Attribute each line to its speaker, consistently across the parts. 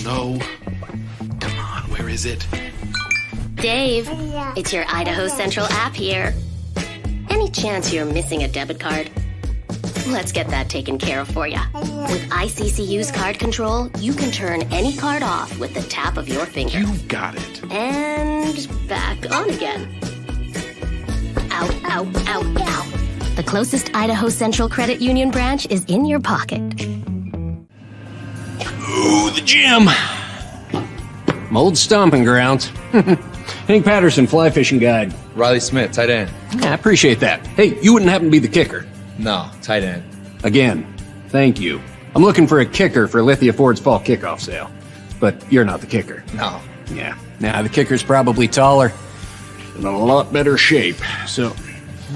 Speaker 1: No. Come on, where is it?
Speaker 2: Dave, it's your Idaho Central app here. Any chance you're missing a debit card? Let's get that taken care of for you. With ICCU's card control, you can turn any card off with the tap of your finger.
Speaker 1: You got it.
Speaker 2: And back on again. Out, out, out, out. The closest Idaho Central Credit Union branch is in your pocket.
Speaker 1: Ooh, the gym.
Speaker 3: My old stomping grounds. Hank Patterson, fly fishing guide.
Speaker 4: Riley Smith, tight end.
Speaker 3: Yeah, I appreciate that. Hey, you wouldn't happen to be the kicker?
Speaker 4: No, tight end.
Speaker 3: Again, thank you. I'm looking for a kicker for Lithia Ford's fall kickoff sale. But you're not the kicker.
Speaker 4: No.
Speaker 3: Yeah. Nah, the kicker's probably taller and in a lot better shape. So,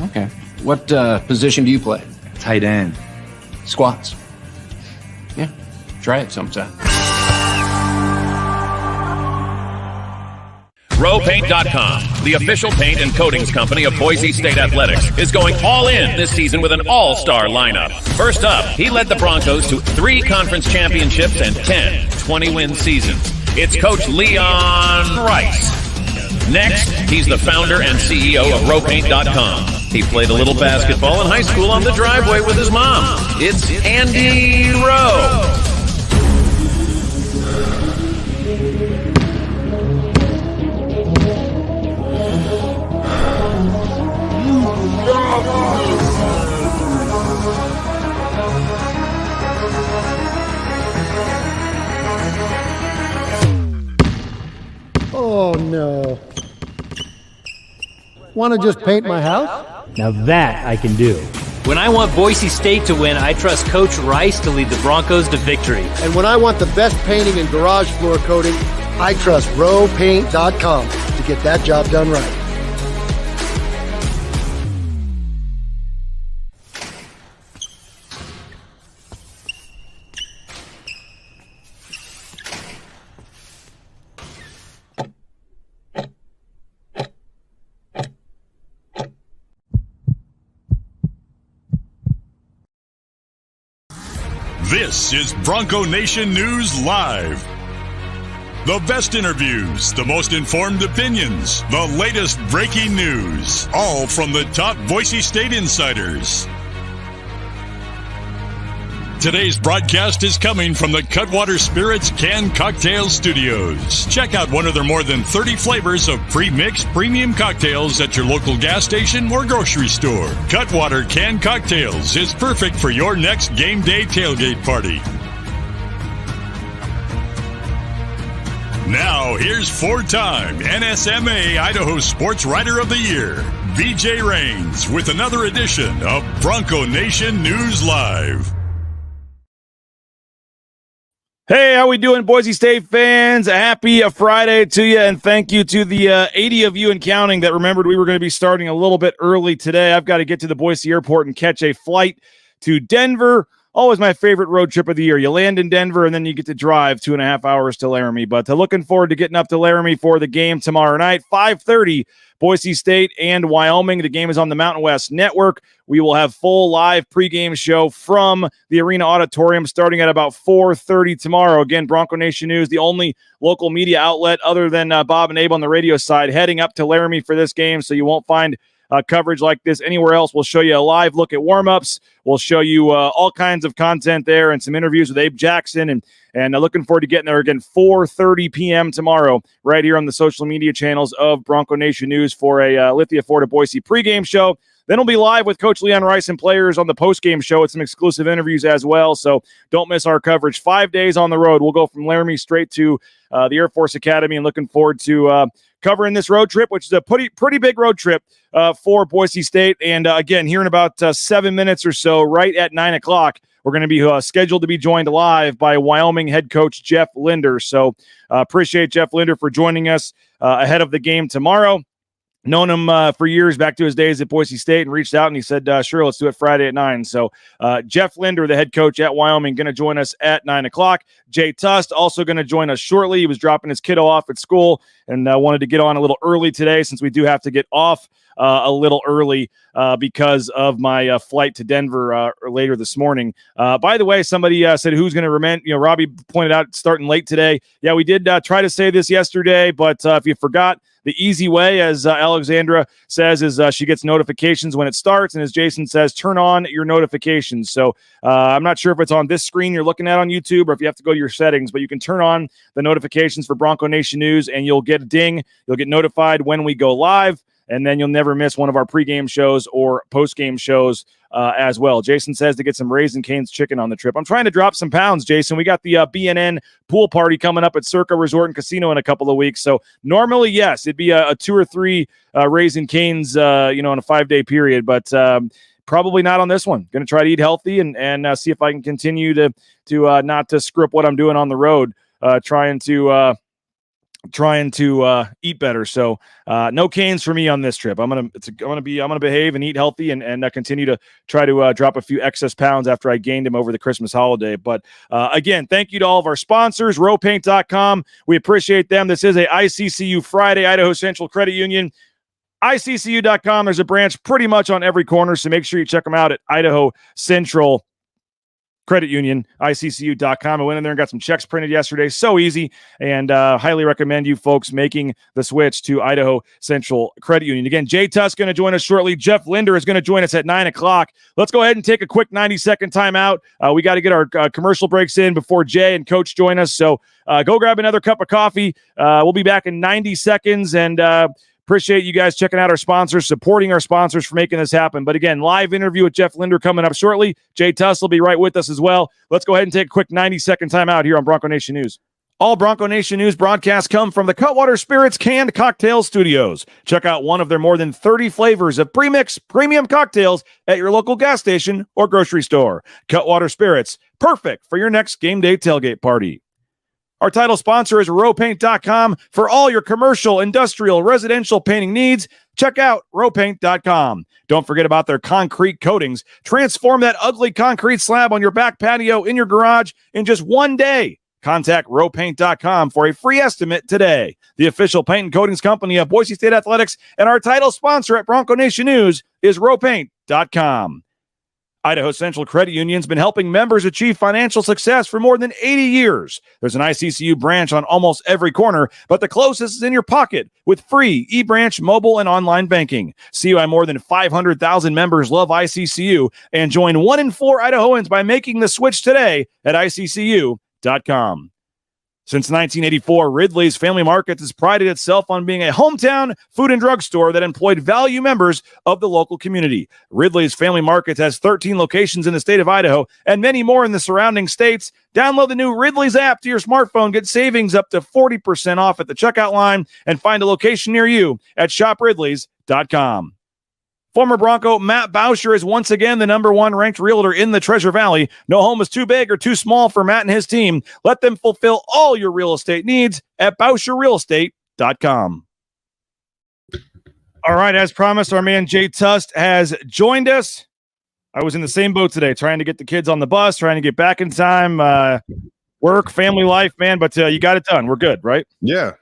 Speaker 3: okay. What position do you play?
Speaker 4: Tight end.
Speaker 3: Squats. Yeah. Try it sometime.
Speaker 5: RowPaint.com, the official paint and coatings company of Boise State Athletics, is going all in this season with an all-star lineup. First up, he led the Broncos to 3 conference championships and 10 20-win seasons. It's Coach Leon Rice. Next, he's the founder and CEO of RowPaint.com. He played a little basketball in high school on the driveway with his mom. It's Andy Rowe.
Speaker 6: Oh, no. Want to just paint my house?
Speaker 7: Now that I can do. When I want Boise State to win, I trust Coach Rice to lead the Broncos to victory.
Speaker 6: And when I want the best painting and garage floor coating, I trust RowPaint.com to get that job done right.
Speaker 8: This is Bronco Nation News Live. The best interviews, the most informed opinions, the latest breaking news, all from the top Boise State insiders. Today's broadcast is coming from the Cutwater Spirits Canned Cocktail Studios. Check out one of their more than 30 flavors of pre-mixed premium cocktails at your local gas station or grocery store. Cutwater Canned Cocktails is perfect for your next game day tailgate party. Now, here's 4-time NSMA Idaho Sports Writer of the Year, BJ Rains, with another edition of Bronco Nation News Live.
Speaker 9: Hey, how we doing, Boise State fans? A happy Friday to you, and thank you to the 80 of you and counting that remembered we were going to be starting a little bit early today. I've got to get to the Boise airport and catch a flight to Denver. Always my favorite road trip of the year. You land in Denver, and then you get to drive 2.5 hours to Laramie. But looking forward to getting up to Laramie for the game tomorrow night, 5:30, Boise State and Wyoming. The game is on the Mountain West Network. We will have full live pregame show from the Arena Auditorium starting at about 4:30 tomorrow. Again, Bronco Nation News, the only local media outlet other than Bob and Abe on the radio side, heading up to Laramie for this game, so you won't find coverage like this anywhere else. We'll show you a live look at warm-ups. We'll show you all kinds of content there and some interviews with Abe Jackson. And looking forward to getting there again, 4:30 p.m. tomorrow, right here on the social media channels of Bronco Nation News for a Lithia Ford Boise pregame show. Then we'll be live with Coach Leon Rice and players on the postgame show with some exclusive interviews as well. So don't miss our coverage. 5 days on the road. We'll go from Laramie straight to the Air Force Academy, and looking forward to covering this road trip, which is a pretty big road trip for Boise State. And again, here in about 7 minutes or so, right at 9 o'clock, we're going to be scheduled to be joined live by Wyoming head coach Jeff Linder. So appreciate Jeff Linder for joining us ahead of the game tomorrow. known him for years, back to his days at Boise State, and reached out and he said, sure, let's do it Friday at 9. So Jeff Linder, the head coach at Wyoming, going to join us at 9 o'clock. Jay Tust also going to join us shortly. He was dropping his kiddo off at school and wanted to get on a little early today, since we do have to get off a little early because of my flight to Denver later this morning. By the way, somebody said who's going to remain. Robbie pointed out starting late today. Yeah, we did try to say this yesterday, but if you forgot, the easy way, as Alexandra says, is she gets notifications when it starts. And as Jason says, turn on your notifications. So I'm not sure if it's on this screen you're looking at on YouTube or if you have to go to your settings, but you can turn on the notifications for Bronco Nation News and you'll get a ding. You'll get notified when we go live. And then you'll never miss one of our pregame shows or postgame shows as well. Jason says to get some Raising Cane's chicken on the trip. I'm trying to drop some pounds, Jason. We got the BNN pool party coming up at Circa Resort and Casino in a couple of weeks. So normally, yes, it'd be a 2 or 3 Raising Cane's, in a 5-day period, but probably not on this one. Going to try to eat healthy and see if I can continue to not to screw up what I'm doing on the road, trying to eat better. So no canes for me on this trip. I'm gonna behave and eat healthy and continue to try to drop a few excess pounds after I gained them over the Christmas holiday. But again, thank you to all of our sponsors, rowpaint.com. We appreciate them. This is a ICCU Friday, Idaho Central Credit Union. ICCU.com. There's a branch pretty much on every corner, so make sure you check them out at Idaho Central Credit Union, ICCU.com. I went in there and got some checks printed yesterday. So easy, and highly recommend you folks making the switch to Idaho Central Credit Union. Again, Jay Tust going to join us shortly. Jeff Linder is going to join us at 9 o'clock. Let's go ahead and take a quick 90-second timeout. We got to get our commercial breaks in before Jay and Coach join us. So go grab another cup of coffee. We'll be back in 90 seconds, and appreciate you guys checking out our sponsors, supporting our sponsors for making this happen. But again, live interview with Jeff Linder coming up shortly. Jay Tust will be right with us as well. Let's go ahead and take a quick 90-second time out here on Bronco Nation News. All Bronco Nation News broadcasts come from the Cutwater Spirits Canned Cocktail Studios. Check out one of their more than 30 flavors of premix premium cocktails at your local gas station or grocery store. Cutwater Spirits, perfect for your next game day tailgate party. Our title sponsor is rowpaint.com. For all your commercial, industrial, residential painting needs, check out rowpaint.com. Don't forget about their concrete coatings. Transform that ugly concrete slab on your back patio in your garage in just one day. Contact rowpaint.com for a free estimate today. The official paint and coatings company of Boise State Athletics, and our title sponsor at Bronco Nation News is rowpaint.com. Idaho Central Credit Union's been helping members achieve financial success for more than 80 years. There's an ICCU branch on almost every corner, but the closest is in your pocket with free eBranch mobile and online banking. See why more than 500,000 members love ICCU and join 1 in 4 Idahoans by making the switch today at ICCU.com. Since 1984, Ridley's Family Markets has prided itself on being a hometown food and drug store that employed value members of the local community. Ridley's Family Markets has 13 locations in the state of Idaho and many more in the surrounding states. Download the new Ridley's app to your smartphone. Get savings up to 40% off at the checkout line and find a location near you at shopridleys.com. Former Bronco Matt Bauscher is once again the number 1 ranked realtor in the Treasure Valley. No home is too big or too small for Matt and his team. Let them fulfill all your real estate needs at BauscherRealEstate.com. All right, as promised, our man Jay Tust has joined us. I was in the same boat today, trying to get the kids on the bus, trying to get back in time, work, family life, man, but you got it done. We're good, right?
Speaker 10: Yeah.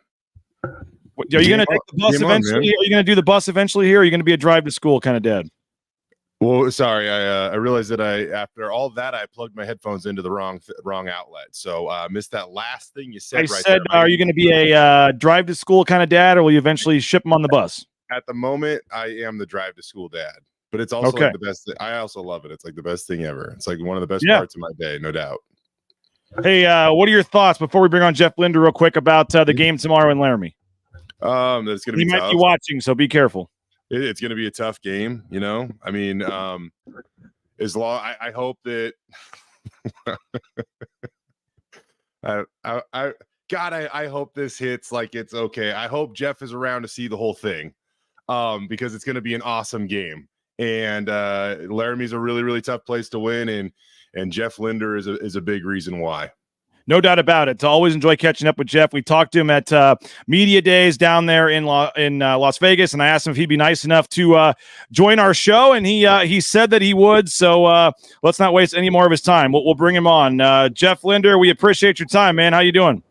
Speaker 9: Are you going to take the bus eventually? Are you going to do the bus eventually here? Or are you going to be a drive to school kind of dad?
Speaker 10: Well, sorry, I realized that after all that I plugged my headphones into the wrong outlet, so I missed that last thing you said.
Speaker 9: Are you going to be a drive to school kind of dad, or will you eventually ship them on the bus?
Speaker 10: At the moment, I am the drive to school dad, but it's also like the best. I also love it. It's like the best thing ever. It's like one of the best parts of my day, no doubt.
Speaker 9: Hey, what are your thoughts before we bring on Jeff Linder real quick about the game tomorrow in Laramie?
Speaker 10: That's gonna be.
Speaker 9: He might be watching, so be careful.
Speaker 10: It's gonna be a tough game, you know. I mean, as long I hope that. I hope this hits like it's okay. I hope Jeff is around to see the whole thing, because it's gonna be an awesome game. And Laramie's a really, really tough place to win, and Jeff Linder is a big reason why.
Speaker 9: No doubt about it. I always enjoy catching up with Jeff. We talked to him at media days down there in Las Vegas, and I asked him if he'd be nice enough to join our show, and he said that he would. So let's not waste any more of his time. We'll bring him on. Jeff Linder, we appreciate your time, man. How you doing?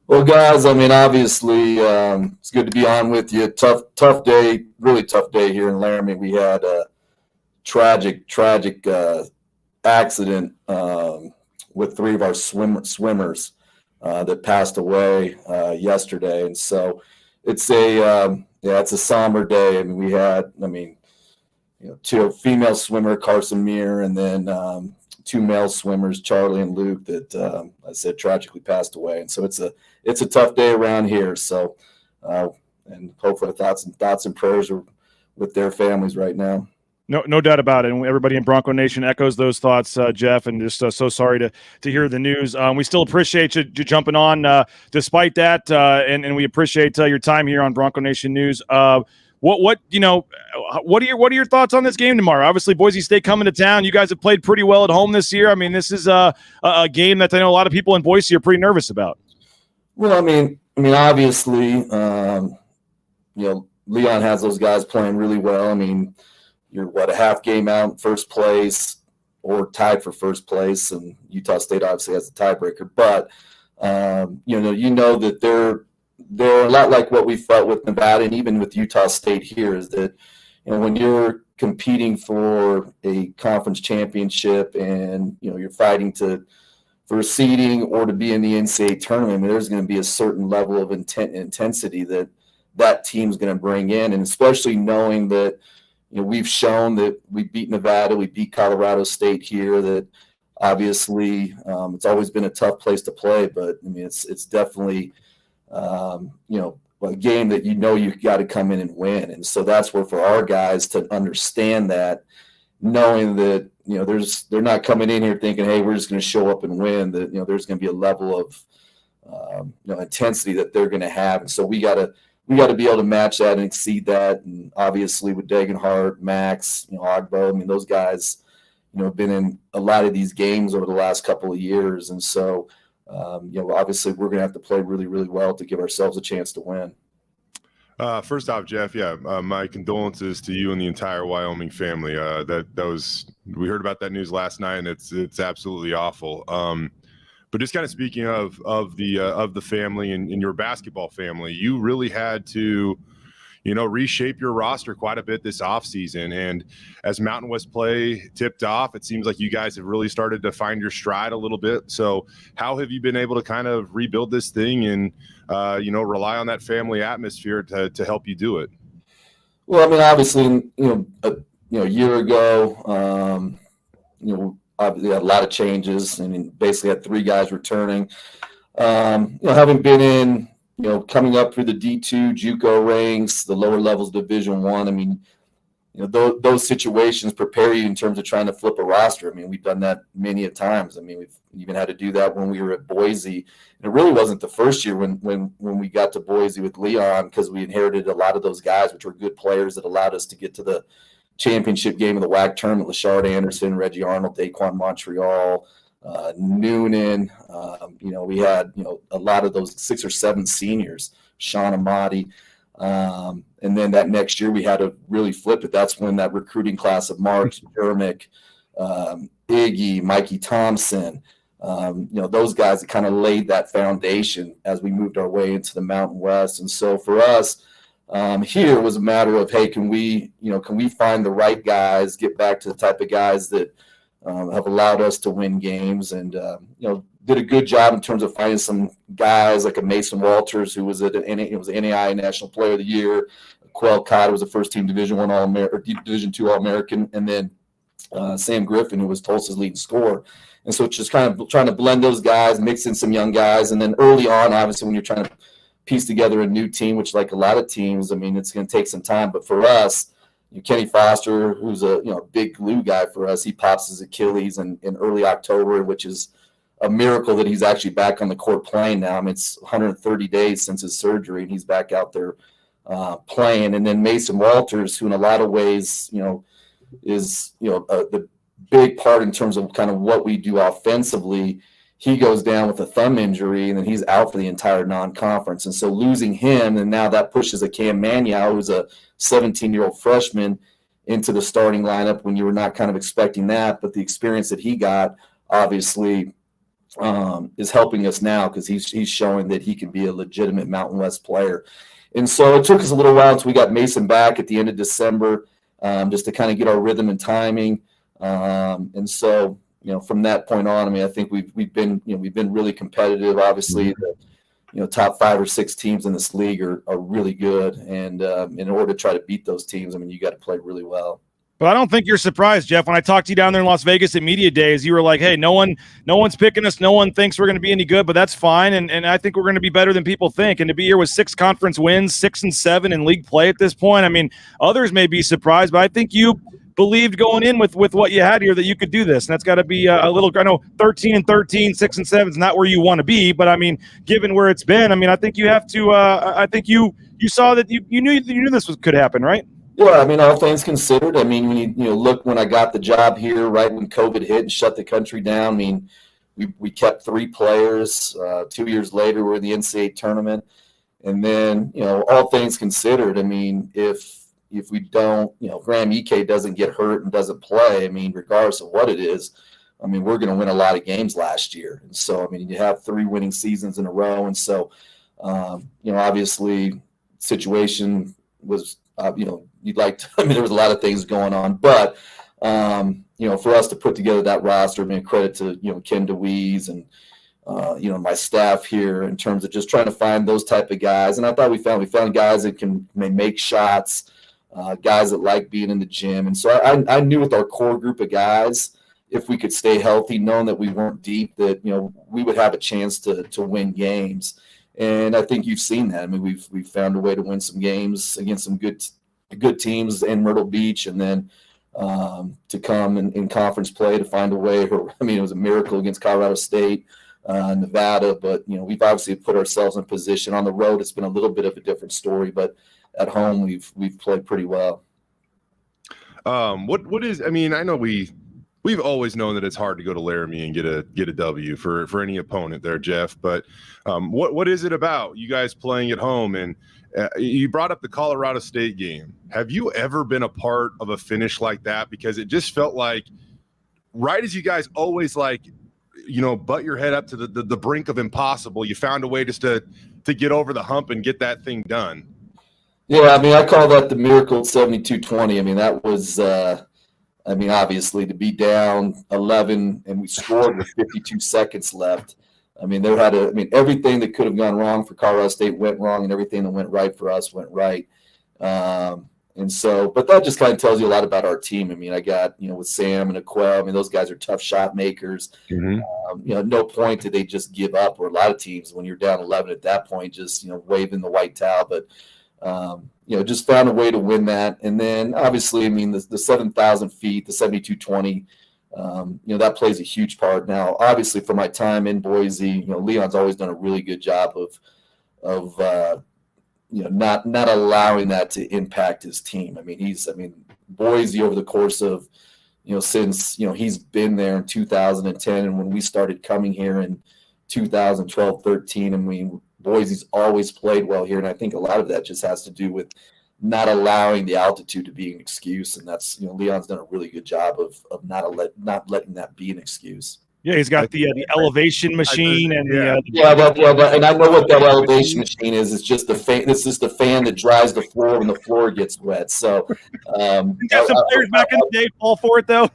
Speaker 11: Well, guys, I mean, obviously, it's good to be on with you. Tough day, really tough day here in Laramie. We had a tragic accident with 3 of our swimmers that passed away yesterday, and so it's a somber day. I mean, we had 2 female swimmer, Carson Meir, and then 2 male swimmers, Charlie and Luke, that I said tragically passed away, and so it's a tough day around here. So and hopefully thoughts and prayers are with their families right now.
Speaker 9: No doubt about it. And everybody in Bronco Nation echoes those thoughts, Jeff, and just so sorry to hear the news. We still appreciate you jumping on despite that, and we appreciate your time here on Bronco Nation News. What are your thoughts on this game tomorrow? Obviously, Boise State coming to town. You guys have played pretty well at home this year. I mean, this is a game that I know a lot of people in Boise are pretty nervous about.
Speaker 11: Well, I mean, obviously, Leon has those guys playing really well. I mean, you're a half game out in first place or tied for first place, and Utah State obviously has the tiebreaker. But you know that they're a lot like what we felt with Nevada and even with Utah State here, is that when you're competing for a conference championship and you're fighting for a seeding or to be in the NCAA tournament, there's going to be a certain level of intensity that team's going to bring in, and especially knowing that we've shown that we beat Nevada, we beat Colorado State here, that obviously it's always been a tough place to play, but I mean it's definitely a game that you've got to come in and win. And so that's where for our guys to understand that, knowing that they're not coming in here thinking, hey, we're just going to show up and win, that there's going to be a level of intensity that they're going to have. And so we got to be able to match that and exceed that. And obviously with Degenhart, Max, Ogbo, I mean, those guys, have been in a lot of these games over the last couple of years. And so, obviously we're going to have to play really, really well to give ourselves a chance to win.
Speaker 10: First off, Jeff, my condolences to you and the entire Wyoming family. We heard about that news last night, and it's absolutely awful. But just kind of speaking of the family and your basketball family, you really had to, reshape your roster quite a bit this offseason. And as Mountain West play tipped off, it seems like you guys have really started to find your stride a little bit. So how have you been able to kind of rebuild this thing and, rely on that family atmosphere to help you do it?
Speaker 11: Well, I mean, obviously, a year ago, obviously had a lot of changes. I mean, basically had 3 guys returning. Having been in, coming up through the D2 JUCO ranks, the lower levels Division I. I mean, those situations prepare you in terms of trying to flip a roster. I mean, we've done that many a times. I mean, we've even had to do that when we were at Boise. And it really wasn't the first year when we got to Boise with Leon, because we inherited a lot of those guys, which were good players that allowed us to get to the championship game of the WAC tournament. Lashard Anderson, Reggie Arnold, Daquan Montreal, Noonan. We had a lot of those 6 or 7 seniors, Sean Amati. And then that next year we had to really flip it. That's when that recruiting class of Marks, Dermick, Iggy, Mikey Thompson, those guys that kind of laid that foundation as we moved our way into the Mountain West. And so for us, here was a matter of, hey, can we find the right guys, get back to the type of guys that have allowed us to win games, and did a good job in terms of finding some guys like a Mason Walters, who was NAI National Player of the Year. Quell Cotter was a first-team Division II All-American, and then Sam Griffin, who was Tulsa's leading scorer. And so just kind of trying to blend those guys, mix in some young guys, and then early on, obviously, when you're trying to piece together a new team, which like a lot of teams, I mean, it's going to take some time. But for us, Kenny Foster, who's a big glue guy for us, he pops his Achilles in early October, which is a miracle that he's actually back on the court playing now. I mean, it's 130 days since his surgery, and he's back out there playing. And then Mason Walters, who in a lot of ways, is the big part in terms of kind of what we do offensively. he goes down with a thumb injury, and then he's out for the entire non-conference. And so losing him, and now that pushes a Cam Manyow, who's a 17-year-old freshman, into the starting lineup when you were not kind of expecting that. But the experience that he got obviously is helping us now, because he's showing that he can be a legitimate Mountain West player. And so it took us a little while until we got Mason back at the end of December, just to kind of get our rhythm and timing. And so, from that point on, I mean, I think we've been really competitive. Obviously, the top 5 or 6 teams in this league are really good, and in order to try to beat those teams, I mean, you got to play really well.
Speaker 9: But I don't think you're surprised, Jeff. When I talked to you down there in Las Vegas at Media Days, you were like, hey, no one's picking us. No one thinks we're going to be any good, but that's fine. And I think we're going to be better than people think. And to be here with 6 conference wins, 6-7 in league play at this point, I mean, others may be surprised, but I think you believed going in with what you had here that you could do this. And that's got to be a little, I know 13-13, 6-7 is not where you want to be, but I mean, given where it's been, I mean, I think you have to, I think you saw that you knew this could happen, right?
Speaker 11: Yeah, I mean, all things considered, I mean, when you look, when I got the job here, right when COVID hit and shut the country down, I mean, we kept 3 players. 2 years later, we're in the NCAA tournament. And then, all things considered, I mean, if we don't, Graham Ike doesn't get hurt and doesn't play, I mean, regardless of what it is, I mean, we're going to win a lot of games last year. And so, I mean, you have 3 winning seasons in a row. And so, obviously, situation was, you'd like to, I mean, there was a lot of things going on, but, for us to put together that roster, I mean, credit to, Ken DeWeese and, my staff here in terms of just trying to find those type of guys. And I thought we found guys that can make shots, guys that like being in the gym. And so I knew with our core group of guys, if we could stay healthy, knowing that we weren't deep, that, we would have a chance to win games. And I think you've seen that. I mean, we've found a way to win some games against some good teams in Myrtle Beach, and then to come in conference play to find a way. I mean, it was a miracle against Colorado State, Nevada, but we've obviously put ourselves in position. On the road, it's been a little bit of a different story, but at home, we've played pretty well.
Speaker 10: What is? I mean, I know we've always known that it's hard to go to Laramie and get a W for any opponent there, Jeff. But what is it about you guys playing at home? And you brought up the Colorado State game. Have you ever been a part of a finish like that? Because it just felt like right as you guys always butt your head up to the brink of impossible, you found a way just to get over the hump and get that thing done.
Speaker 11: Yeah, I mean, I call that the miracle at 72-20. I mean, that was obviously to be down 11 and we scored with 52 seconds left. I mean, everything that could have gone wrong for Colorado State went wrong, and everything that went right for us went right. And so, but that just kind of tells you a lot about our team. I mean, I got, with Sam and Aquel, I mean, those guys are tough shot makers.
Speaker 10: Mm-hmm.
Speaker 11: At no point did they just give up, or a lot of teams, when you're down 11 at that point, just, waving the white towel. But, just found a way to win that. And then obviously, I mean, the 7,000 feet, the 72-20, that plays a huge part. Now, obviously, for my time in Boise, Leon's always done a really good job of not allowing that to impact his team. I mean, Boise over the course of, since, he's been there in 2010, and when we started coming here in 2012, 13, I mean, Boise's always played well here. And I think a lot of that just has to do with not allowing the altitude to be an excuse. And that's, Leon's done a really good job of not letting that be an excuse.
Speaker 9: Yeah, he's got the elevation machine and
Speaker 11: and I know what that elevation machine is. It's just the fan. It's just the fan that dries the floor when the floor gets wet. So,
Speaker 9: you got some players back in the day fall for it though.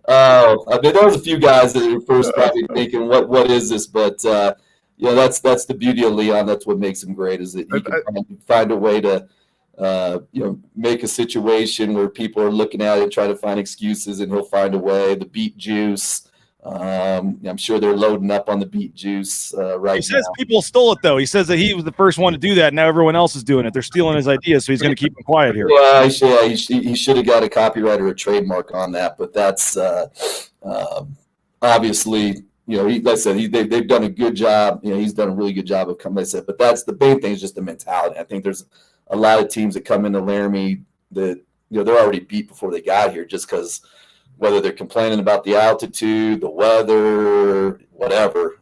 Speaker 11: Oh, there was a few guys that were first probably thinking, "What is this?" But that's the beauty of Leon. That's what makes him great, is that he can find a way to make a situation where people are looking at it, try to find excuses, and he'll find a way. The beet juice. I'm sure they're loading up on the beet juice right now.
Speaker 9: He says people stole it, though. He says that he was the first one to do that. Now everyone else is doing it. They're stealing his ideas, so he's going to keep them quiet here.
Speaker 11: Yeah, he should have got a copyright or a trademark on that. But that's obviously, like I said, they've done a good job. He's done a really good job of coming. Like I said, but that's the main thing, is just the mentality. I think there's a lot of teams that come into Laramie that they're already beat before they got here, just because whether they're complaining about the altitude, the weather, whatever.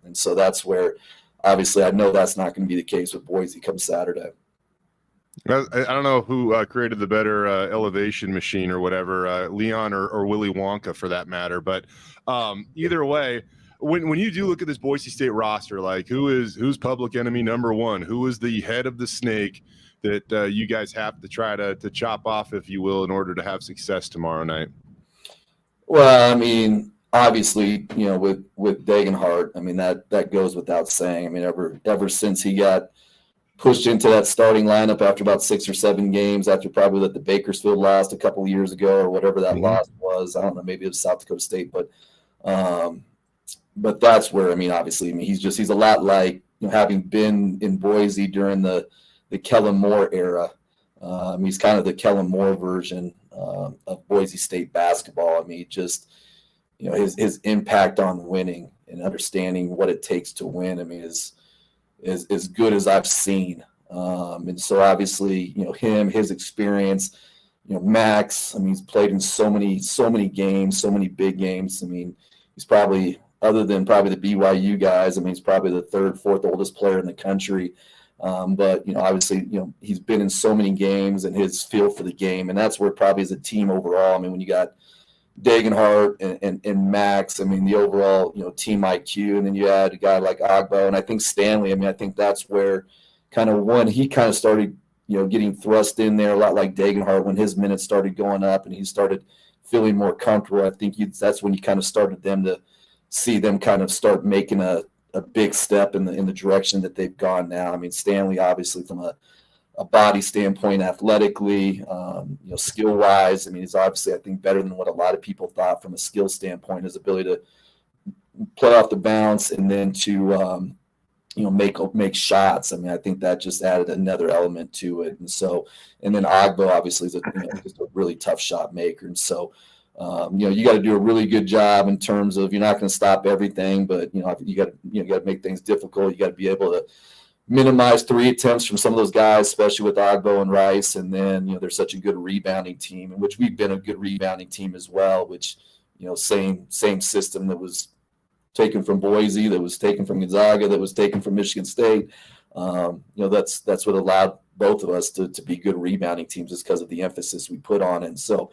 Speaker 11: And so that's where, obviously, I know that's not going to be the case with Boise come Saturday.
Speaker 10: I don't know who created the better elevation machine or whatever, Leon or Willy Wonka for that matter. But either way, when you do look at this Boise State roster, like who's public enemy number one? Who is the head of the snake that you guys have to try to chop off, if you will, in order to have success tomorrow night?
Speaker 11: Well, I mean, obviously, with Degenhardt, I mean, that goes without saying. I mean, ever since he got pushed into that starting lineup after about 6 or 7 games, after probably the Bakersfield lost a couple of years ago or whatever that loss was. I don't know, maybe it was South Dakota State, but that's where, I mean, obviously, he's a lot like, having been in Boise during the Kellen Moore era. He's kind of the Kellen Moore version of Boise State basketball. I mean, just, his impact on winning and understanding what it takes to win, I mean, is as good as I've seen. And so obviously, him, his experience, Max, I mean, he's played in so many games, so many big games. I mean, he's probably, other than probably the BYU guys, I mean, he's probably the 3rd, 4th oldest player in the country. But, obviously, he's been in so many games and his feel for the game. And that's where probably as a team overall, I mean, when you got Degenhardt and Max, I mean, the overall, team IQ, and then you add a guy like Agbo, and I think Stanley, I mean, I think that's where he kind of started, getting thrust in there a lot like Degenhardt when his minutes started going up and he started feeling more comfortable. I think that's when you kind of started them to see them kind of start making a big step in the direction that they've gone now. I mean, Stanley, obviously, from a body standpoint, athletically, skill wise, I mean, he's obviously, I think, better than what a lot of people thought from a skill standpoint, his ability to play off the bounce and then to, make shots. I mean, I think that just added another element to it. And so, and then Agbo obviously is just a really tough shot maker. And so, you got to do a really good job in terms of, you're not going to stop everything, but you got to make things difficult. You got to be able to minimize 3 attempts from some of those guys, especially with Agbo and Rice. And then, they're such a good rebounding team, in which we've been a good rebounding team as well, which, same system that was taken from Boise, that was taken from Gonzaga, that was taken from Michigan State. That's what allowed both of us to be good rebounding teams, just because of the emphasis we put on it. And so,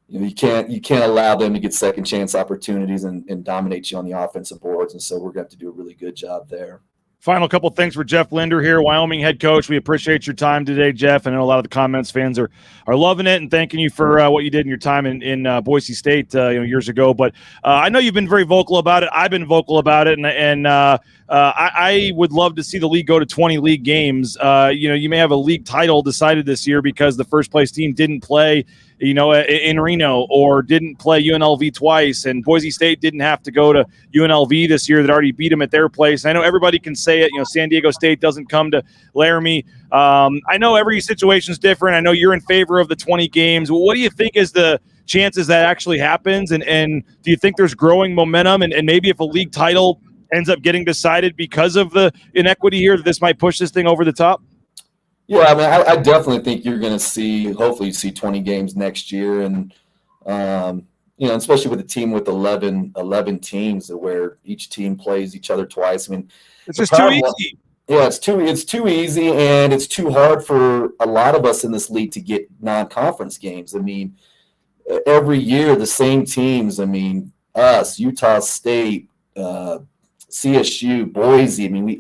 Speaker 11: you can't allow them to get second chance opportunities and dominate you on the offensive boards. And so we're going to have to do a really good job there.
Speaker 9: Final couple things for Jeff Linder here, Wyoming head coach. We appreciate your time today, Jeff. I know a lot of the comments fans are loving it and thanking you for what you did in your time in Boise State years ago. But I know you've been very vocal about it. I've been vocal about it, and I would love to see the league go to 20 league games. You may have a league title decided this year because the first place team didn't play in Reno or didn't play UNLV twice, and Boise State didn't have to go to UNLV this year that already beat them at their place. I know everybody can say it, San Diego State doesn't come to Laramie. I know every situation is different. I know you're in favor of the 20 games. What do you think is the chances that actually happens? And do you think there's growing momentum and maybe if a league title ends up getting decided because of the inequity here, that this might push this thing over the top?
Speaker 11: Yeah, I mean, I definitely think you're going to hopefully see 20 games next year. And, especially with a team with 11 teams where each team plays each other twice. I mean,
Speaker 9: it's just too easy.
Speaker 11: Yeah, it's too easy, and it's too hard for a lot of us in this league to get non-conference games. I mean, every year the same teams, I mean, us, Utah State, CSU, Boise, I mean,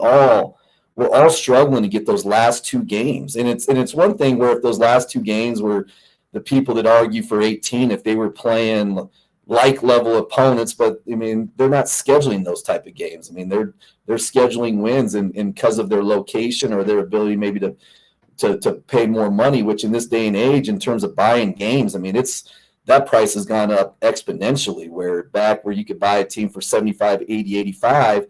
Speaker 11: we're all struggling to get those last 2 games. And it's one thing where if those last 2 games were the people that argue for 18, if they were playing like level opponents, but I mean, they're not scheduling those type of games. I mean, they're scheduling wins and because of their location or their ability maybe to pay more money, which in this day and age, in terms of buying games, I mean, that price has gone up exponentially, where back where you could buy a team for 75, 80, 85,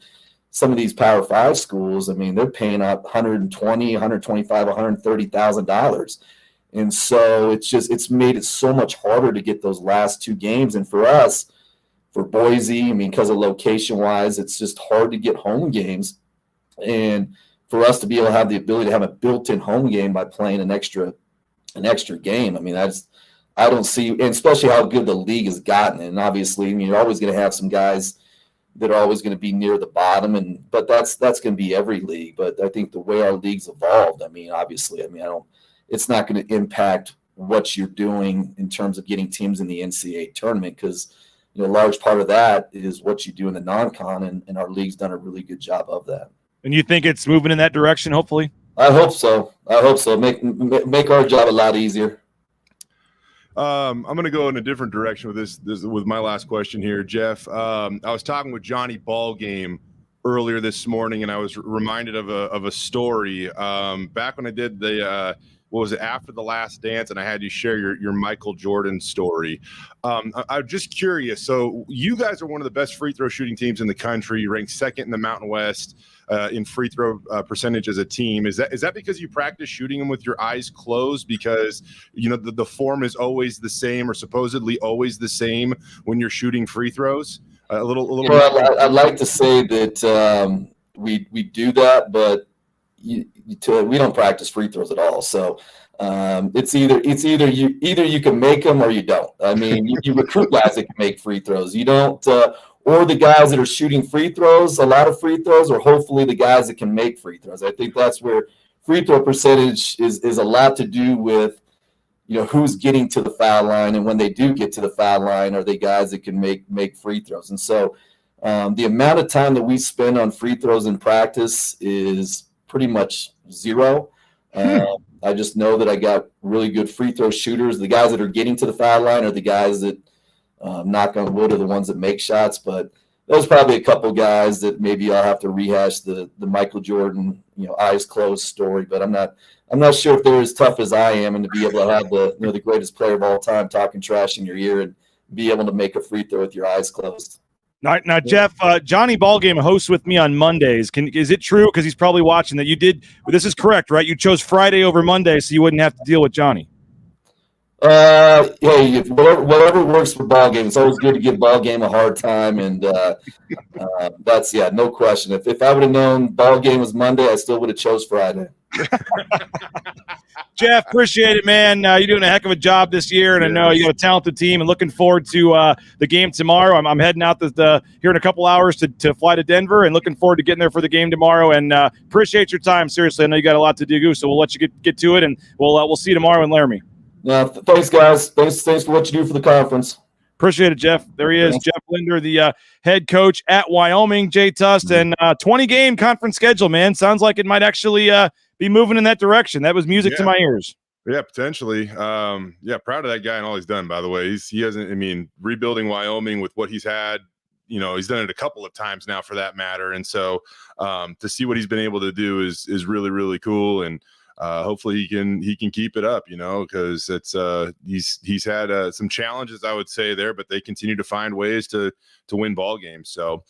Speaker 11: some of these Power 5 schools, I mean, they're paying up $120,000, $125,000, $130,000. And so it's made it so much harder to get those last 2 games. And for us, for Boise, I mean, because of location-wise, it's just hard to get home games. And for us to be able to have the ability to have a built-in home game by playing an extra game, I mean, I don't see, and especially how good the league has gotten. And obviously, I mean, you're always going to have some guys that are always going to be near the bottom, but that's going to be every league. But I think the way our league's evolved, I mean, obviously, it's not going to impact what you're doing in terms of getting teams in the NCAA tournament, because a large part of that is what you do in the non-con, and our league's done a really good job of that.
Speaker 9: And you think it's moving in that direction, hopefully?
Speaker 11: I hope so. Make our job a lot easier.
Speaker 10: I'm going to go in a different direction with this with my last question here, Jeff. I was talking with Johnny Ballgame earlier this morning, and I was reminded of a story back when I did the what was it, After the Last Dance, and I had you share your Michael Jordan story. I'm just curious. So you guys are one of the best free throw shooting teams in the country. You rank second in the Mountain West in free throw percentage as a team. Is that because you practice shooting them with your eyes closed, because the form is always the same, or supposedly always the same when you're shooting free throws?
Speaker 11: Well, I'd like to say that we do that, but we don't practice free throws at all. So it's either you can make them or you don't. I mean, you recruit guys that can make free throws. You don't, or the guys that are shooting free throws, a lot of free throws, or hopefully the guys that can make free throws. I think that's where free throw percentage is a lot to do with, who's getting to the foul line, and when they do get to the foul line, are they guys that can make free throws? And so the amount of time that we spend on free throws in practice is pretty much zero. I just know that I got really good free throw shooters. The guys that are getting to the foul line are the guys that, knock on wood, are the ones that make shots. But there's probably a couple guys that maybe I'll have to rehash the Michael Jordan, eyes closed story. But I'm not sure if they're as tough as I am, and to be able to have the greatest player of all time talking trash in your ear and be able to make a free throw with your eyes closed.
Speaker 9: Now, Jeff, Johnny Ballgame hosts with me on Mondays. Is it true, because he's probably watching, that you did – this is correct, right? You chose Friday over Monday so you wouldn't have to deal with Johnny.
Speaker 11: Hey, whatever works for Ballgame. It's always good to give Ballgame a hard time, and that's no question. If I would have known Ballgame was Monday, I still would have chose Friday.
Speaker 9: Jeff, appreciate it, man. You're doing a heck of a job this year, and I know you got a talented team, and looking forward to the game tomorrow. I'm heading out here in a couple hours to fly to Denver, and looking forward to getting there for the game tomorrow. And appreciate your time. Seriously, I know you got a lot to do, so we'll let you get to it, and we'll see you tomorrow in Laramie.
Speaker 11: Thanks, guys. Thanks for what you do for the conference.
Speaker 9: Appreciate it, Jeff. There he is, Jeff Linder, the head coach at Wyoming. Jay Tust, and 20-game conference schedule, man. Sounds like it might actually be moving in that direction. That was music to my ears.
Speaker 10: Yeah, potentially. Proud of that guy and all he's done, by the way. He hasn't, rebuilding Wyoming with what he's had, he's done it a couple of times now for that matter. And so to see what he's been able to do is really, really cool. And hopefully he can keep it up, because it's he's had some challenges, I would say, there, but they continue to find ways to win ball games. So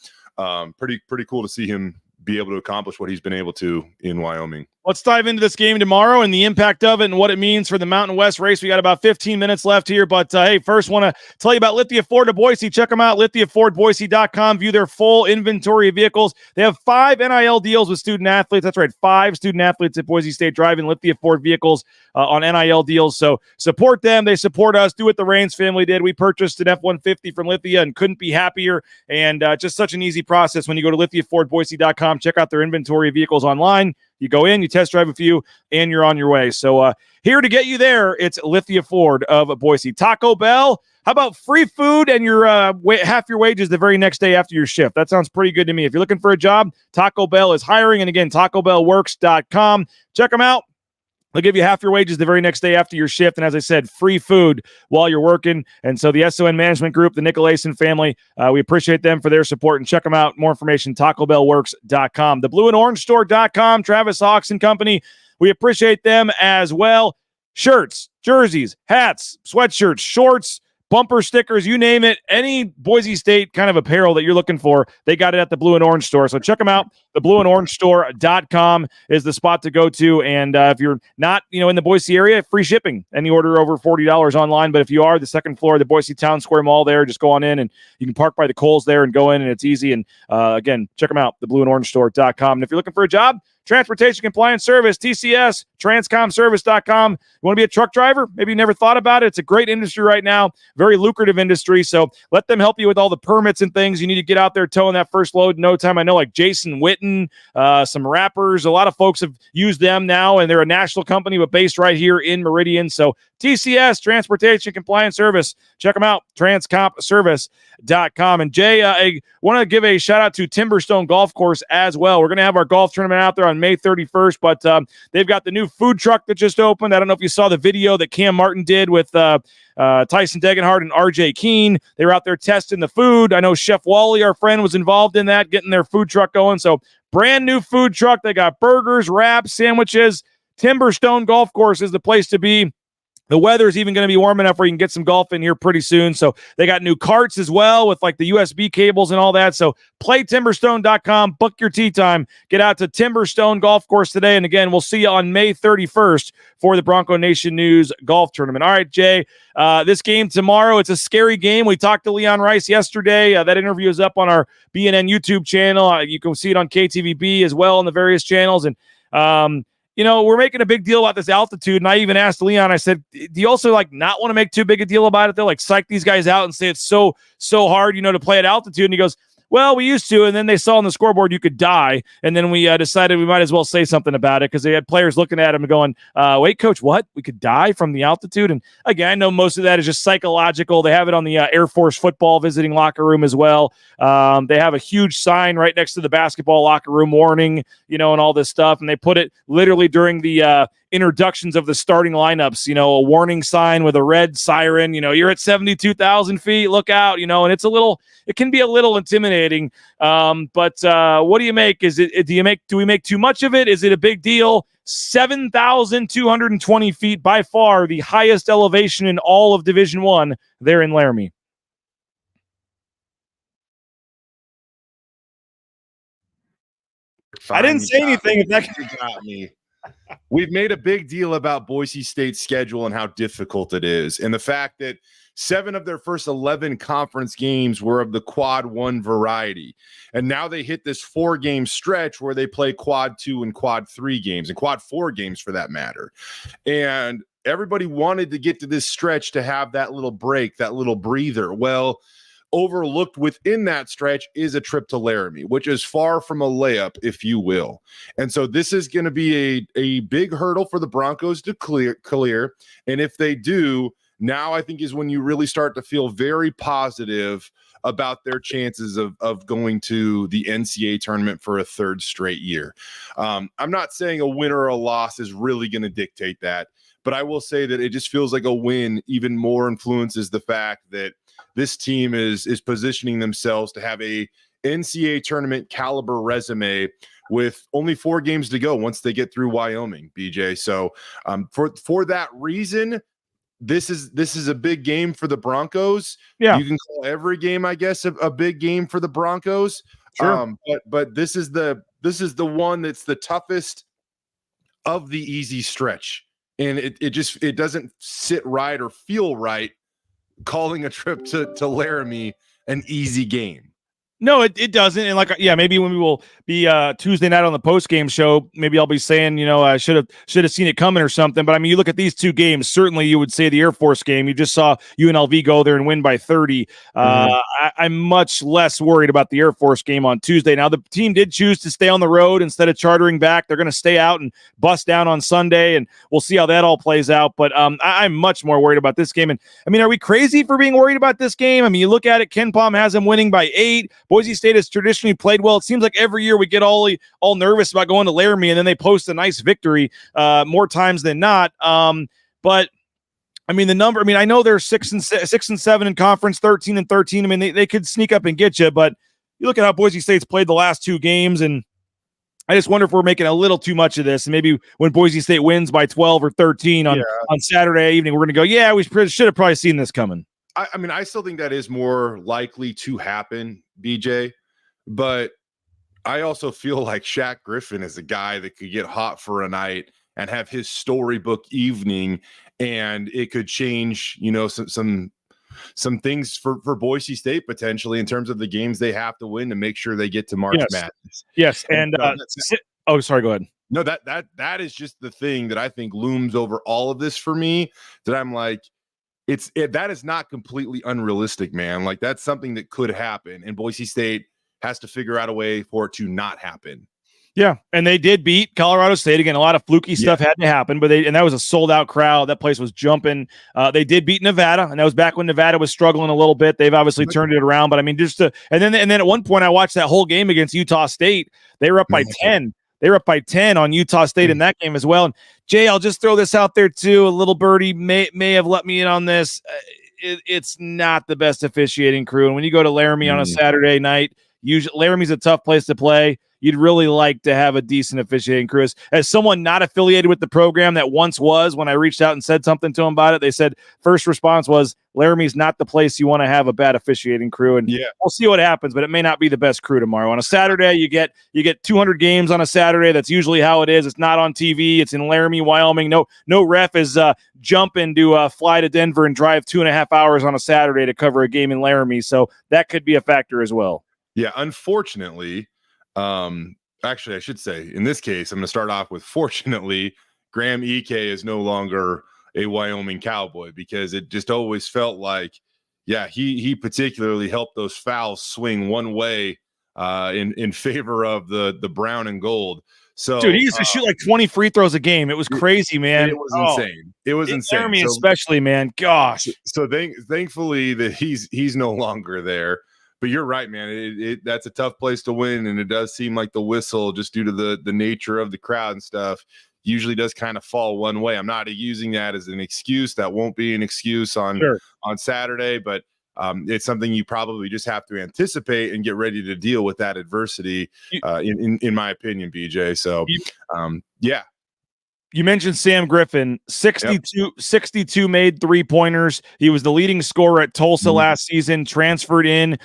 Speaker 10: pretty cool to see him be able to accomplish what he's been able to in Wyoming.
Speaker 9: Let's dive into this game tomorrow and the impact of it and what it means for the Mountain West race. We got about 15 minutes left here, but hey, first want to tell you about Lithia Ford of Boise. Check them out, lithiafordboise.com. View their full inventory of vehicles. They have 5 NIL deals with student athletes. That's right, 5 student athletes at Boise State driving Lithia Ford vehicles on NIL deals. So support them. They support us. Do what the Raines family did. We purchased an F-150 from Lithia and couldn't be happier. And just such an easy process when you go to lithiafordboise.com. Check out their inventory of vehicles online. You go in, you test drive a few, and you're on your way. So here to get you there, it's Lithia Ford of Boise. Taco Bell, how about free food and your half your wages the very next day after your shift? That sounds pretty good to me. If you're looking for a job, Taco Bell is hiring. And again, TacoBellWorks.com. Check them out. They'll give you half your wages the very next day after your shift. And as I said, free food while you're working. And so the SON Management Group, the Nicolason family, we appreciate them for their support. And check them out. More information, TacoBellWorks.com. The BlueandOrangeStore.com, Travis Hawks and Company. We appreciate them as well. Shirts, jerseys, hats, sweatshirts, shorts, bumper stickers, you name it. Any Boise State kind of apparel that you're looking for, they got it at the Blue and Orange Store. So check them out. The BlueandOrangeStore.com is the spot to go to. And if you're not, in the Boise area, free shipping. Any order over $40 online. But if you are, the second floor of the Boise Town Square Mall there, just go on in and you can park by the Kohl's there and go in, and it's easy. And again, check them out, the BlueandOrangeStore.com. And if you're looking for a job, Transportation Compliance Service, TCS, transcomservice.com. You want to be a truck driver? Maybe you never thought about it. It's a great industry right now, very lucrative industry. So let them help you with all the permits and things. You need to get out there towing that first load in no time. I know like Jason Witten, some rappers, a lot of folks have used them now, and they're a national company, but based right here in Meridian. So TCS, Transportation Compliance Service. Check them out, transcompservice.com. And Jay, I want to give a shout out to Timberstone Golf Course as well. We're going to have our golf tournament out there on May 31st, but they've got the new food truck that just opened. I don't know if you saw the video that Cam Martin did with Tyson Degenhardt and RJ Keene. They were out there testing the food. I know Chef Wally, our friend, was involved in that, getting their food truck going. So brand new food truck. They got burgers, wraps, sandwiches. Timberstone Golf Course is the place to be. The weather is even going to be warm enough where you can get some golf in here pretty soon. So they got new carts as well with like the USB cables and all that. So playtimberstone.com, book your tee time, get out to Timberstone Golf Course today. And again, we'll see you on May 31st for the Bronco Nation News Golf Tournament. All right, Jay, this game tomorrow, it's a scary game. We talked to Leon Rice yesterday. That interview is up on our BNN YouTube channel. You can see it on KTVB as well on the various channels. And, we're making a big deal about this altitude, and I even asked Leon, I said, do you also like not want to make too big a deal about it? They'll like psych these guys out and say it's so hard, to play at altitude. And he goes, well, we used to, and then they saw on the scoreboard you could die, and then we decided we might as well say something about it because they had players looking at him and going, wait, coach, what? We could die from the altitude? And again, I know most of that is just psychological. They have it on the Air Force football visiting locker room as well. They have a huge sign right next to the basketball locker room warning, and all this stuff, and they put it literally during the introductions of the starting lineups, a warning sign with a red siren, you're at 72,000 feet, look out, and it can be a little intimidating. But what do you make? Do we make too much of it? Is it a big deal? 7,220 feet, by far the highest elevation in all of Division I there in Laramie. I didn't say anything. If that
Speaker 10: got me. We've made a big deal about Boise State's schedule and how difficult it is, and the fact that 7 of their first 11 conference games were of the quad 1 variety, and now they hit this 4-game stretch where they play quad 2 and quad 3 games, and quad 4 games for that matter. And everybody wanted to get to this stretch to have that little break, that little breather. Well, overlooked within that stretch is a trip to Laramie, which is far from a layup, if you will. And so this is going to be a big hurdle for the Broncos to clear. And if they do, now I think is when you really start to feel very positive about their chances of going to the NCAA tournament for a 3rd straight year. I'm not saying a win or a loss is really going to dictate that, but I will say that it just feels like a win even more influences the fact that this team is positioning themselves to have a NCAA tournament caliber resume with only 4 games to go once they get through Wyoming, BJ. So for that reason, this is a big game for the Broncos.
Speaker 9: Yeah,
Speaker 10: you can call every game, I guess, a big game for the Broncos.
Speaker 9: Sure.
Speaker 10: But this is the one that's the toughest of the easy stretch, and it doesn't sit right or feel right calling a trip to Laramie an easy game.
Speaker 9: No, it doesn't. And maybe when we will be Tuesday night on the post-game show, maybe I'll be saying, I should have seen it coming or something. But I mean, you look at these 2 games, certainly you would say the Air Force game, you just saw UNLV go there and win by 30. I'm much less worried about the Air Force game on Tuesday. Now, the team did choose to stay on the road instead of chartering back. They're going to stay out and bust down on Sunday, and we'll see how that all plays out. But I'm much more worried about this game. And I mean, are we crazy for being worried about this game? I mean, you look at it, Ken Palm has them winning by 8. Boise State has traditionally played well. It seems like every year we get all nervous about going to Laramie, and then they post a nice victory more times than not. But I mean, the number. I mean, I know they're 6 and 7 in conference, 13 and 13. I mean, they could sneak up and get you, but you look at how Boise State's played the last 2 games, and I just wonder if we're making a little too much of this. And maybe when Boise State wins by 12 or 13 on Saturday evening, we're going to go, yeah, we should have probably seen this coming.
Speaker 10: I mean, I still think that is more likely to happen, BJ, but I also feel like Shaq Griffin is a guy that could get hot for a night and have his storybook evening, and it could change, some things for Boise State potentially in terms of the games they have to win to make sure they get to March Madness.
Speaker 9: Yes, and Oh, sorry. Go ahead.
Speaker 10: No, that is just the thing that I think looms over all of this for me, that I'm like, that is not completely unrealistic, man. Like, that's something that could happen, and Boise State has to figure out a way for it to not happen.
Speaker 9: Yeah, and they did beat Colorado State again. A lot of fluky stuff had to happen, but that was a sold out crowd. That place was jumping. They did beat Nevada, and that was back when Nevada was struggling a little bit. They've obviously turned it around, but I mean, and then at one point, I watched that whole game against Utah State. They were up by 10. They were up by 10 on Utah State in that game as well. And Jay, I'll just throw this out there too. A little birdie may have let me in on this. It's not the best officiating crew, and when you go to Laramie on a Saturday night, usually Laramie's a tough place to play. You'd really like to have a decent officiating crew. As someone not affiliated with the program that once was, when I reached out and said something to them about it, they said first response was, Laramie's not the place you want to have a bad officiating crew. And we'll see what happens, but it may not be the best crew tomorrow. On a Saturday, you get 200 games on a Saturday. That's usually how it is. It's not on TV. It's in Laramie, Wyoming. No ref is jumping to fly to Denver and drive 2.5 hours on a Saturday to cover a game in Laramie. So that could be a factor as well.
Speaker 10: Yeah, unfortunately, actually, I should say, in this case, I'm going to start off with, fortunately, Graham Ike is no longer a Wyoming Cowboy, because it just always felt like, he particularly helped those fouls swing one way in favor of the brown and gold. So,
Speaker 9: dude, he used to shoot like 20 free throws a game. It was crazy, man.
Speaker 10: It was insane. It was insane.
Speaker 9: Laramie especially, man. Gosh.
Speaker 10: So thankfully that he's no longer there. But you're right, man. That's a tough place to win, and it does seem like the whistle, just due to the nature of the crowd and stuff, usually does kind of fall one way. I'm not using that as an excuse. That won't be an excuse on Saturday, but it's something you probably just have to anticipate and get ready to deal with that adversity, in my opinion, BJ. So,
Speaker 9: You mentioned Sam Griffin, 62 made three-pointers. He was the leading scorer at Tulsa last season, transferred in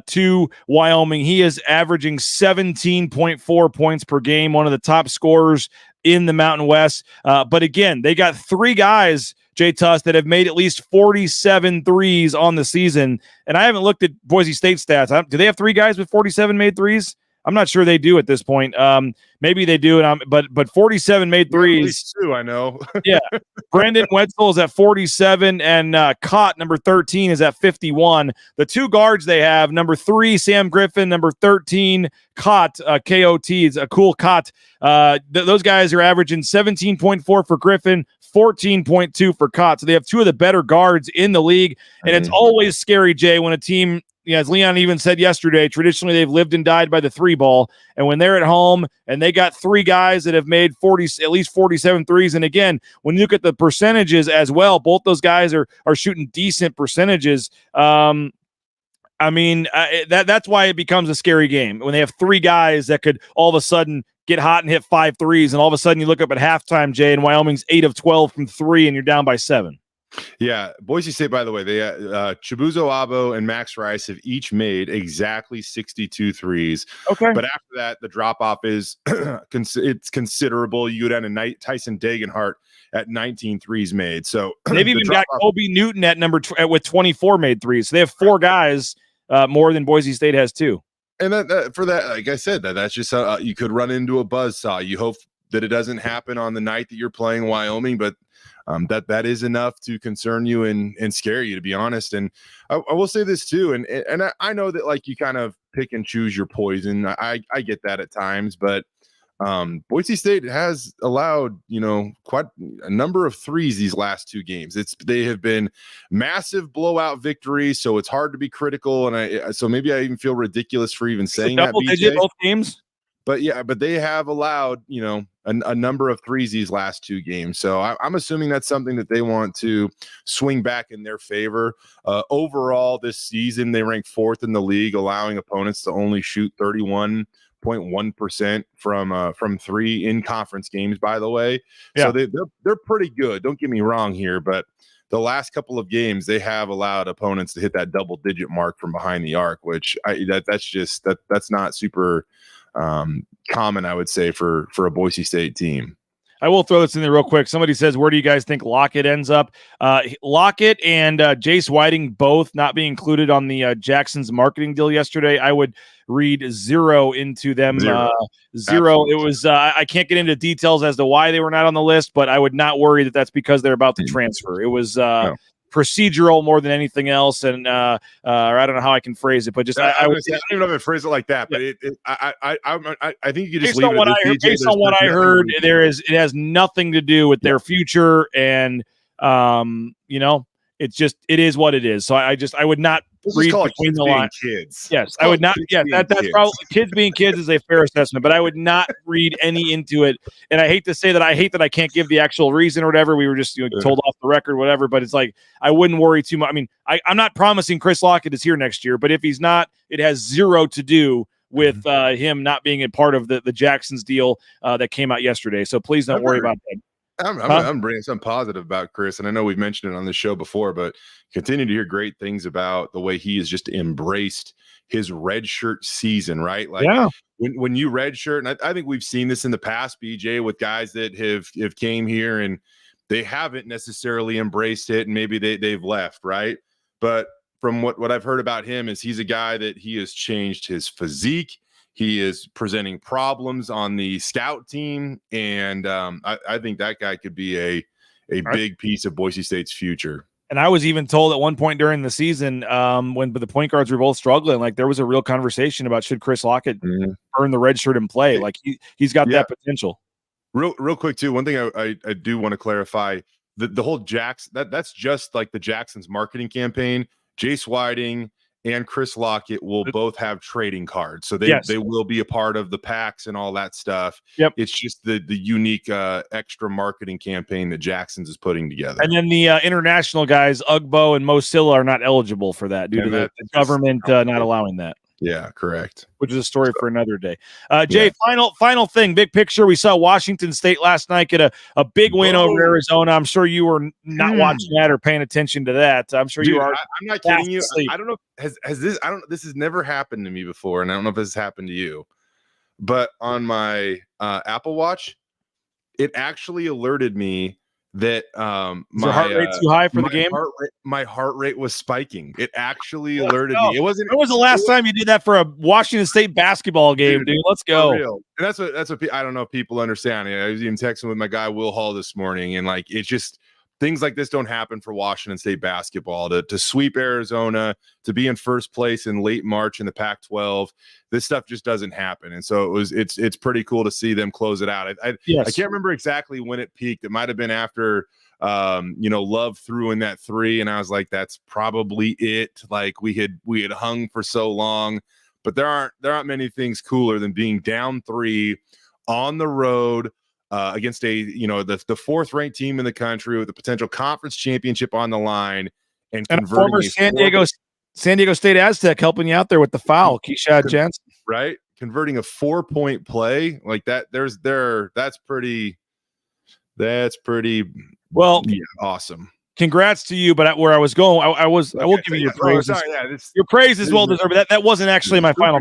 Speaker 9: to Wyoming. He is averaging 17.4 points per game, one of the top scorers in the Mountain West. But again, they got three guys, Jay Tust, that have made at least 47 threes on the season. And I haven't looked at Boise State stats. Do they have three guys with 47 made threes? I'm not sure they do at this point. Maybe they do, but 47 made threes.
Speaker 10: At least two, I know.
Speaker 9: Yeah, Brandon Wetzel is at 47, and Cott, number 13, is at 51. The two guards they have, number 3, Sam Griffin, number 13, Cott, K-O-T, is a cool Cott. Those guys are averaging 17.4 for Griffin, 14.2 for Cott. So they have two of the better guards in the league, and it's always scary, Jay, when a team, as Leon even said yesterday, traditionally they've lived and died by the three ball. And when they're at home and they got three guys that have made at least 47 threes. And again, when you look at the percentages as well, both those guys are shooting decent percentages. That's why it becomes a scary game when they have three guys that could all of a sudden get hot and hit 5 threes. And all of a sudden you look up at halftime, Jay, and Wyoming's 8 of 12 from 3, and you're down by 7.
Speaker 10: Yeah, Boise State, by the way, they Chibuzo Abo and Max Rice have each made exactly 62 threes.
Speaker 9: Okay,
Speaker 10: but after that, the drop off is it's considerable. You go down to Tyson Dagenhart at 19 threes made. So
Speaker 9: they've even got Kobe Newton at with 24 made threes. So they have 4 guys more than Boise State has 2.
Speaker 10: And for that, like I said, that's just you could run into a buzzsaw. You hope that it doesn't happen on the night that you're playing Wyoming, but that is enough to concern you and scare you, to be honest. And I will say this too, and I know that, like, you kind of pick and choose your poison. I get that at times, but Boise State has allowed, quite a number of threes these last 2 games. They have been massive blowout victories, so it's hard to be critical. And so maybe I even feel ridiculous for even saying that.
Speaker 9: Double digit both games.
Speaker 10: But they have allowed, a number of threes these last 2 games. So I'm assuming that's something that they want to swing back in their favor. Overall, this season, they rank 4th in the league, allowing opponents to only shoot 31.1% from 3 in conference games, by the way.
Speaker 9: Yeah.
Speaker 10: So they're pretty good. Don't get me wrong here, but the last couple of games, they have allowed opponents to hit that double-digit mark from behind the arc, which that's not super common, I would say, for a Boise State team.
Speaker 9: I will throw this in there real quick. Somebody says, where do you guys think Lockett ends up? Lockett and Jace Whiting both not being included on the Jackson's marketing deal yesterday. I would read zero into them. Zero. It was, I can't get into details as to why they were not on the list, but I would not worry that that's because they're about to transfer. It was procedural more than anything else. And or I don't know how I can phrase it, but just
Speaker 10: I don't even know if I phrase it like that, but I think you just leave it.
Speaker 9: Based on what I heard, it has nothing to do with their future, and it is what it is. So I would not read between the lines.
Speaker 10: Kids.
Speaker 9: Yes, I would not. Yeah, that's probably kids being kids is a fair assessment, but I would not read any into it. And I hate to say that I can't give the actual reason or whatever. We were just told off the record, whatever. But it's like I wouldn't worry too much. I mean, I'm not promising Chris Lockett is here next year, but if he's not, it has zero to do with him not being a part of the Jacksons deal that came out yesterday. So please don't worry about that.
Speaker 10: I'm bringing something positive about Chris, and I know we've mentioned it on this show before, but continue to hear great things about the way he has just embraced his redshirt season, right? Like when you redshirt, and I think we've seen this in the past, BJ, with guys that have came here and they haven't necessarily embraced it, and maybe they've left, right? But from what I've heard about him is he's a guy that he has changed his physique. He is presenting problems on the scout team, and I think that guy could be a big piece of Boise State's future.
Speaker 9: And I was even told at one point during the season when the point guards were both struggling, like there was a real conversation about should Chris Lockett earn the red shirt and play. Like he's got that potential.
Speaker 10: Real quick too, one thing I do want to clarify, the whole that's just like the Jackson's marketing campaign. Jace Whiting and Chris Lockett will both have trading cards. So they will be a part of the packs and all that stuff. Yep. It's just the unique extra marketing campaign that Jackson's is putting together.
Speaker 9: And then the international guys, Ugbo and Mo Silla, are not eligible for that due to the government not allowing that.
Speaker 10: Yeah, correct.
Speaker 9: Which is a story for another day. Jay, final thing, big picture. We saw Washington State last night get a big win over Arizona. I'm sure you were not watching that or paying attention to that. I'm sure you are.
Speaker 10: I'm not kidding you. I don't know. Has this? This has never happened to me before, and I don't know if this has happened to you. But on my Apple Watch, it actually alerted me that
Speaker 9: my heart rate too high for the game.
Speaker 10: My heart rate was spiking. It actually alerted me. It wasn't.
Speaker 9: When was the last time you did that for a Washington State basketball game, dude? Let's go.
Speaker 10: And that's what I don't know if people understand. I was even texting with my guy Will Hall this morning, and like it's just things like this don't happen for Washington State basketball. To sweep Arizona, to be in first place in late March in the Pac-12, this stuff just doesn't happen. And so it's pretty cool to see them close it out. I can't remember exactly when it peaked. It might have been after Love threw in that three, and I was like, that's probably it. Like we had hung for so long, but there aren't many things cooler than being down 3 on the road. Against the fourth ranked team in the country with a potential conference championship on the line, and converting
Speaker 9: former San Diego State Aztec helping you out there with the foul, Keishad Jensen,
Speaker 10: right? Converting a 4-point play like that. That's pretty
Speaker 9: well,
Speaker 10: awesome.
Speaker 9: Congrats to you, but where I was going, I will give you your praise. Your praise is well deserved. But that wasn't actually my final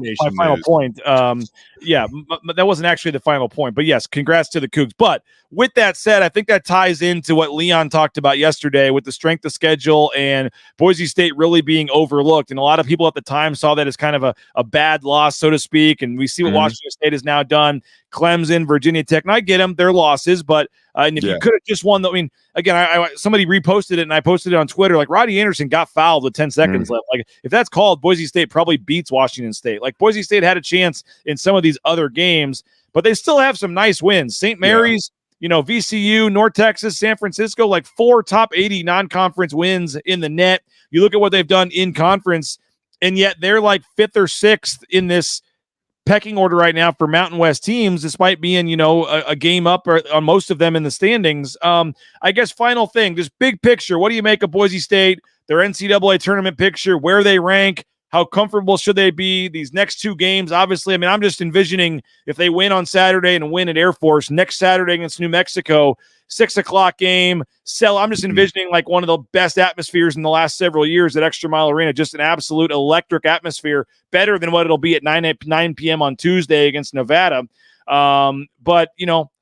Speaker 9: point. That wasn't actually the final point. But yes, congrats to the Cougs. But with that said, I think that ties into what Leon talked about yesterday with the strength of schedule and Boise State really being overlooked. And a lot of people at the time saw that as kind of a bad loss, so to speak. And we see what Washington State has now done. Clemson, Virginia Tech, and I get them, their losses, but and if you could have just won, again, somebody reposted it and I posted it on Twitter. Like Roddy Anderson got fouled with 10 seconds left. Like if that's called, Boise State probably beats Washington State. Like Boise State had a chance in some of these other games, but they still have some nice wins. St. Mary's, VCU, North Texas, San Francisco, like 4 top 80 non-conference wins in the net. You look at what they've done in conference, and yet they're like 5th or 6th in this pecking order right now for Mountain West teams, despite being, a game up on most of them in the standings. I guess final thing, just big picture. What do you make of Boise State, their NCAA tournament picture, where they rank? How comfortable should they be these next 2 games? Obviously, I'm just envisioning if they win on Saturday and win at Air Force next Saturday against New Mexico, 6:00 game. I'm just envisioning like one of the best atmospheres in the last several years at Extra Mile Arena, just an absolute electric atmosphere, better than what it'll be at 9 p.m. on Tuesday against Nevada. But,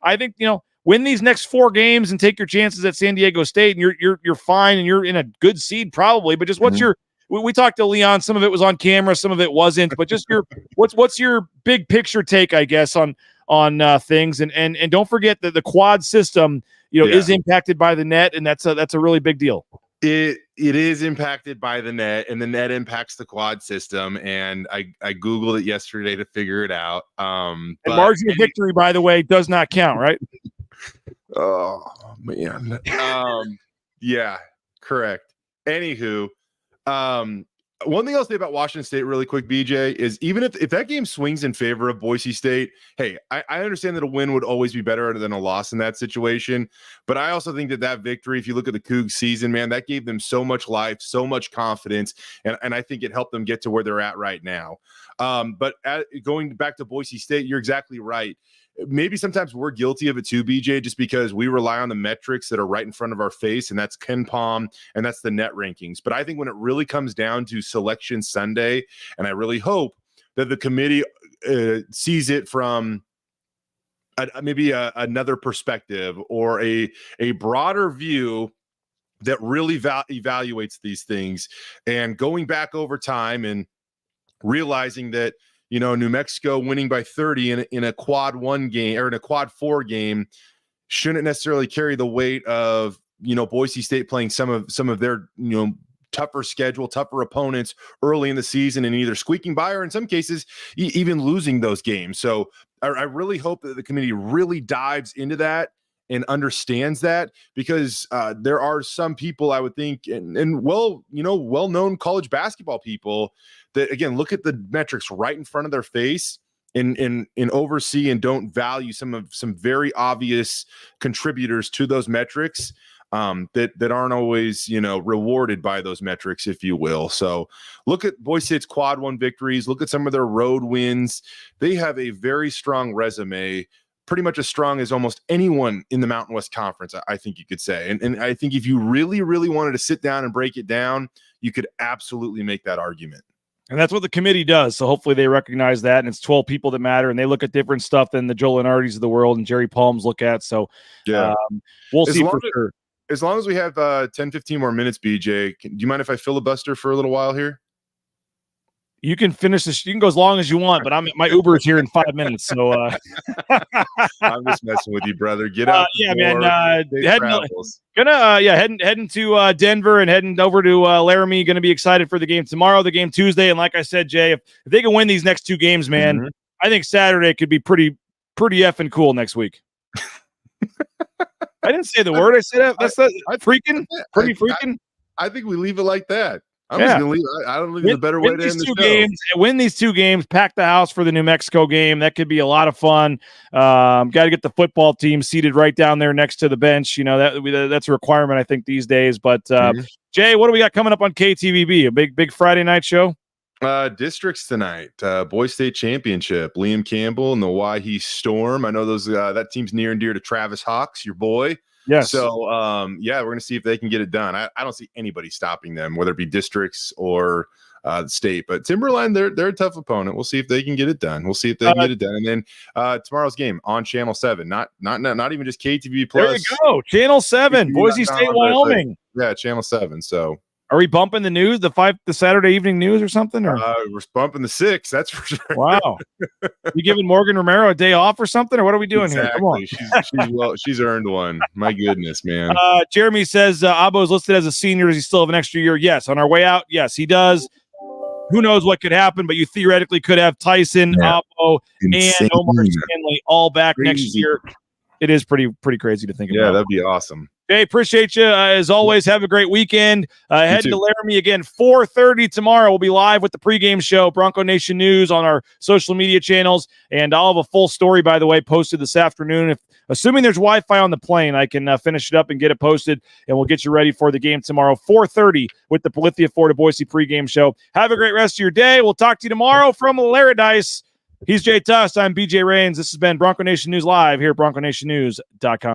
Speaker 9: I think, win these next 4 games and take your chances at San Diego State, and you're fine, and you're in a good seed probably. But just what's your we talked to Leon. Some of it was on camera, some of it wasn't. But just your what's your big picture take, I guess, on things, and don't forget that the quad system, is impacted by the net, and that's a really big deal.
Speaker 10: It is impacted by the net, and the net impacts the quad system. And I Googled it yesterday to figure it out.
Speaker 9: And margin of victory, by the way, does not count, right?
Speaker 10: Oh man. Yeah, correct. Anywho, one thing I'll say about Washington State really quick, BJ, is even if that game swings in favor of Boise State, hey, I understand that a win would always be better than a loss in that situation. But I also think that victory, if you look at the Cougs season, man, that gave them so much life, so much confidence. And I think it helped them get to where they're at right now. But going back to Boise State, you're exactly right. Maybe sometimes we're guilty of it too, BJ, just because we rely on the metrics that are right in front of our face, and that's KenPom, and that's the net rankings. But I think when it really comes down to Selection Sunday, and I really hope that the committee sees it from maybe another perspective or a broader view that really evaluates these things, and going back over time and realizing that, New Mexico winning by 30 in a quad 1 game or in a quad 4 game shouldn't necessarily carry the weight of, Boise State playing some of their, tougher schedule, tougher opponents early in the season and either squeaking by or in some cases even losing those games. So I really hope that the committee really dives into that and understands that, because there are some people, I would think, and well-known college basketball people that, again, look at the metrics right in front of their face and oversee and don't value some very obvious contributors to those metrics that aren't always, rewarded by those metrics, if you will. So look at Boise State's quad 1 victories. Look at some of their road wins. They have a very strong resume, pretty much as strong as almost anyone in the Mountain West Conference, I think you could say. And I think if you really, really wanted to sit down and break it down, you could absolutely make that argument.
Speaker 9: And that's what the committee does. So hopefully they recognize that. And it's 12 people that matter, and they look at different stuff than the Joel Lenardis of the world and Jerry Palms look at. So we'll see for sure.
Speaker 10: As long as we have 10, 15 more minutes, BJ, do you mind if I filibuster for a little while here?
Speaker 9: You can finish this. You can go as long as you want, but my Uber is here in 5 minutes. So
Speaker 10: I'm just messing with you, brother. Get up.
Speaker 9: Man. Heading to Denver and heading over to Laramie. Going to be excited for the game tomorrow, the game Tuesday. And like I said, Jay, if they can win these next 2 games, man, I think Saturday could be pretty effing cool next week. I didn't say the word. I said that's freaking.
Speaker 10: I think we leave it like that. I don't think there's a better way to end the show.
Speaker 9: Win these 2 games, pack the house for the New Mexico game. That could be a lot of fun. Got to get the football team seated right down there next to the bench. That's a requirement, I think, these days. But Jay, what do we got coming up on KTVB? A big Friday night show?
Speaker 10: Districts tonight. Boise State Championship. Liam Campbell and the Wyhe Storm. I know those that team's near and dear to Travis Hawks, your boy.
Speaker 9: Yes.
Speaker 10: So, we're going to see if they can get it done. I don't see anybody stopping them, whether it be districts or the state. But Timberline, they're a tough opponent. We'll see if they can get it done. And then tomorrow's game on Channel 7. Not even just KTV Plus.
Speaker 9: There you go. Channel 7, Boise State, Wyoming.
Speaker 10: Yeah, Channel 7. So.
Speaker 9: Are we bumping the news, the Saturday evening news or something? Or
Speaker 10: we're bumping the 6, that's for sure.
Speaker 9: Wow. You giving Morgan Romero a day off or something, or what are we doing here? Come on.
Speaker 10: She's earned one. My goodness, man.
Speaker 9: Jeremy says Abo's listed as a senior. Does he still have an extra year? Yes. On our way out, yes, he does. Who knows what could happen, but you theoretically could have Tyson, Abo, and Omar Stanley all back next year. It is pretty crazy to think about.
Speaker 10: Yeah, that'd be awesome.
Speaker 9: Hey, appreciate you. As always, have a great weekend. Heading to Laramie again, 4:30 tomorrow. We'll be live with the pregame show, Bronco Nation News, on our social media channels. And I'll have a full story, by the way, posted this afternoon. Assuming there's Wi-Fi on the plane, I can finish it up and get it posted, and we'll get you ready for the game tomorrow, 4:30 with the Lithia Florida Boise pregame show. Have a great rest of your day. We'll talk to you tomorrow from Laradise. He's Jay Tust. I'm BJ Rains. This has been Bronco Nation News Live here at BroncoNationNews.com.